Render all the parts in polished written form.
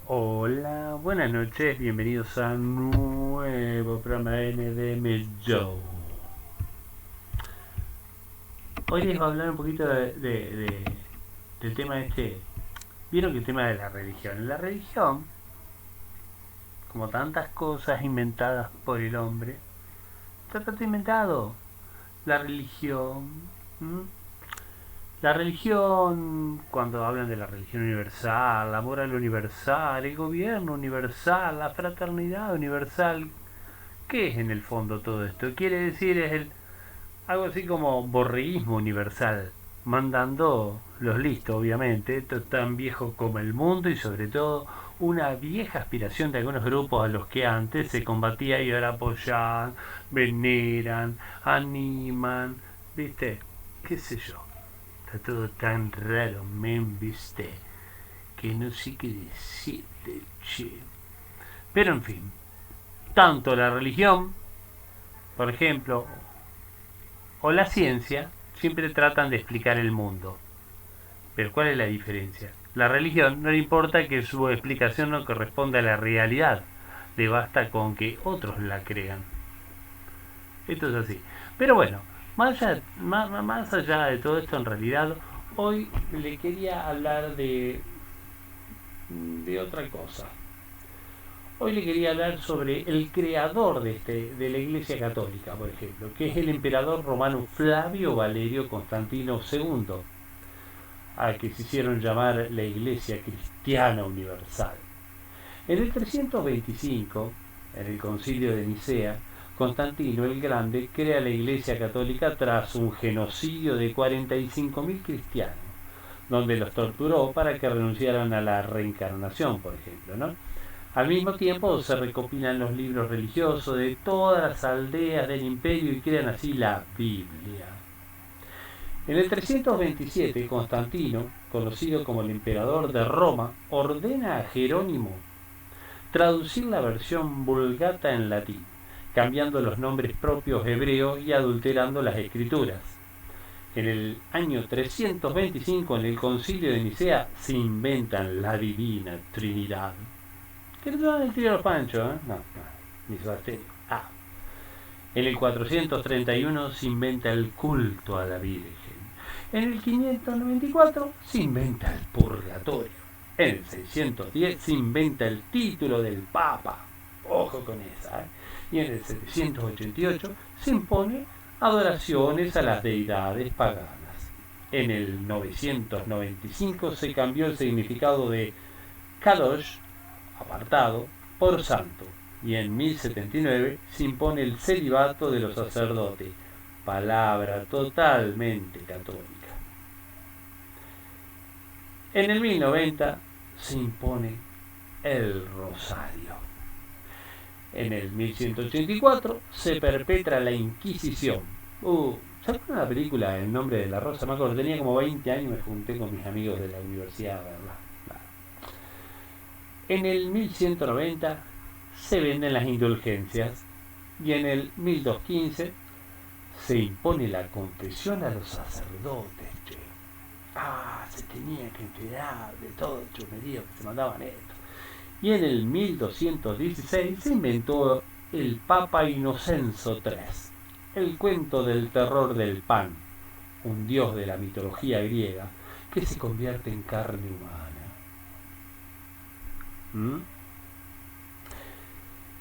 Hola, buenas noches, bienvenidos a un nuevo programa de NDM Show. Hoy les voy a hablar un poquito del tema este. Vieron que el tema de la religión. La religión, como tantas cosas inventadas por el hombre, está todo inventado. La religión. ¿m? La religión, cuando hablan de la religión universal, la moral universal, el gobierno universal, la fraternidad universal, ¿qué es en el fondo todo esto? Quiere decir algo así como borreguismo universal, mandando los listos, obviamente, esto es tan viejo como el mundo y sobre todo una vieja aspiración de algunos grupos a los que antes se combatía y ahora apoyan, veneran, animan, ¿viste? ¿Qué sé yo? Está todo tan raro, men, ¿viste? Que no sé qué decirte, che. Pero en fin, tanto la religión, por ejemplo, o la ciencia siempre tratan de explicar el mundo. Pero ¿cuál es la diferencia? La religión no le importa que su explicación no corresponda a la realidad. Le basta con que otros la crean. Esto es así. Pero bueno, más allá de todo esto, en realidad, hoy le quería hablar de otra cosa. Hoy le quería hablar sobre el creador de la Iglesia Católica, por ejemplo, que es el emperador romano Flavio Valerio Constantino II, al que se hicieron llamar la Iglesia Cristiana Universal. En el 325, en el Concilio de Nicea, Constantino el Grande crea la Iglesia Católica tras un genocidio de 45.000 cristianos, donde los torturó para que renunciaran a la reencarnación, por ejemplo, ¿no? Al mismo tiempo se recopilan los libros religiosos de todas las aldeas del imperio y crean así la Biblia. En el 327, Constantino, conocido como el emperador de Roma, ordena a Jerónimo traducir la versión vulgata en latín, cambiando los nombres propios hebreos y adulterando las escrituras. En el año 325, en el Concilio de Nicea, se inventan la Divina Trinidad. ¿Qué le dan el tiro a los panchos? No, ni su Ah. En el 431 se inventa el culto a la Virgen. En el 594 se inventa el purgatorio. En el 610 se inventa el título del Papa. Ojo con esa. Y en el 788 se impone adoraciones a las deidades paganas. En el 995 se cambió el significado de Kadosh, apartado, por santo, y en 1079 se impone el celibato de los sacerdotes, palabra totalmente católica. En el 1090 se impone el rosario. En el 1184 se perpetra la Inquisición. ¿Sabes una película El nombre de la rosa? Me acuerdo, tenía como 20 años, me junté con mis amigos de la universidad, ¿verdad? En el 1190 se venden las indulgencias y en el 1215 se impone la confesión a los sacerdotes. Che. Se tenía que enterar de todo el chumerío que se mandaban esto. Y en el 1216 se inventó el Papa Inocencio III, el cuento del terror del pan, un dios de la mitología griega que se convierte en carne humana. ¿Mm?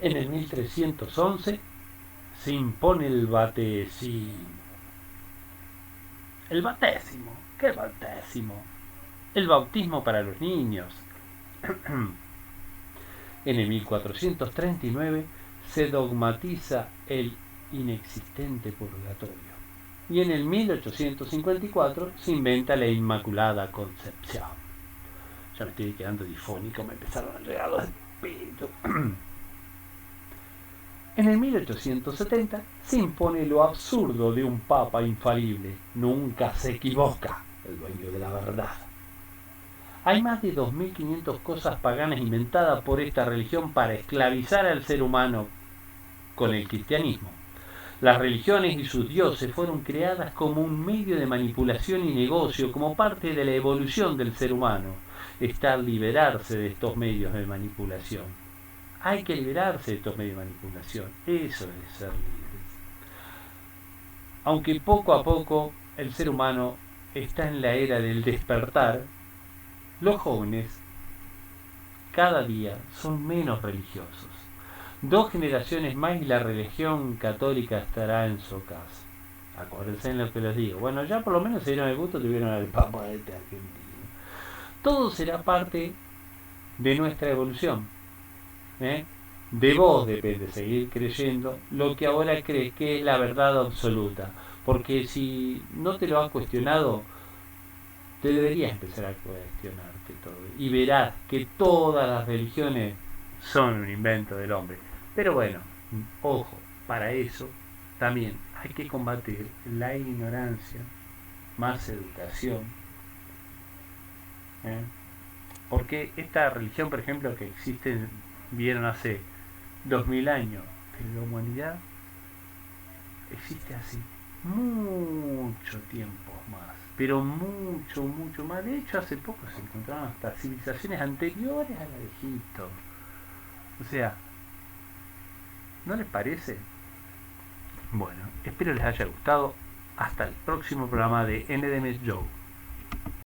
En el 1311 se impone el batesimo. ¿El batésimo? ¿Qué batésimo? El bautismo para los niños. En el 1439 se dogmatiza el inexistente purgatorio. Y en el 1854 se inventa la Inmaculada Concepción. Ya me estoy quedando difónico, me empezaron a llegar los espíritus. En el 1870 se impone lo absurdo de un papa infalible. Nunca se equivoca, el dueño de la verdad. Hay más de 2500 cosas paganas inventadas por esta religión para esclavizar al ser humano con el cristianismo. Las religiones y sus dioses fueron creadas como un medio de manipulación y negocio, como parte de la evolución del ser humano. está liberarse de estos medios de manipulación. Hay que liberarse de estos medios de manipulación. Eso es ser libre. Aunque poco a poco el ser humano está en la era del despertar, los jóvenes cada día son menos religiosos. 2 generaciones más y la religión católica estará en su casa. Acuérdense en lo que les digo. Bueno, ya por lo menos se dieron el gusto, tuvieron al Papa este argentino. Todo será parte de nuestra evolución. ¿eh? De vos depende seguir creyendo lo que ahora crees que es la verdad absoluta. Porque si no te lo has cuestionado, te deberías empezar a cuestionarte todo. Y verás que todas las religiones son un invento del hombre. Pero bueno, ojo, para eso también hay que combatir la ignorancia, más educación. ¿eh? Porque esta religión, por ejemplo, que existe, vieron hace 2000 años, pero la humanidad existe hace mucho tiempo más, pero mucho, mucho más. De hecho, hace poco se encontraron hasta civilizaciones anteriores a la de Egipto. O sea, ¿no les parece? Bueno, espero les haya gustado. Hasta el próximo programa de NDM Joe.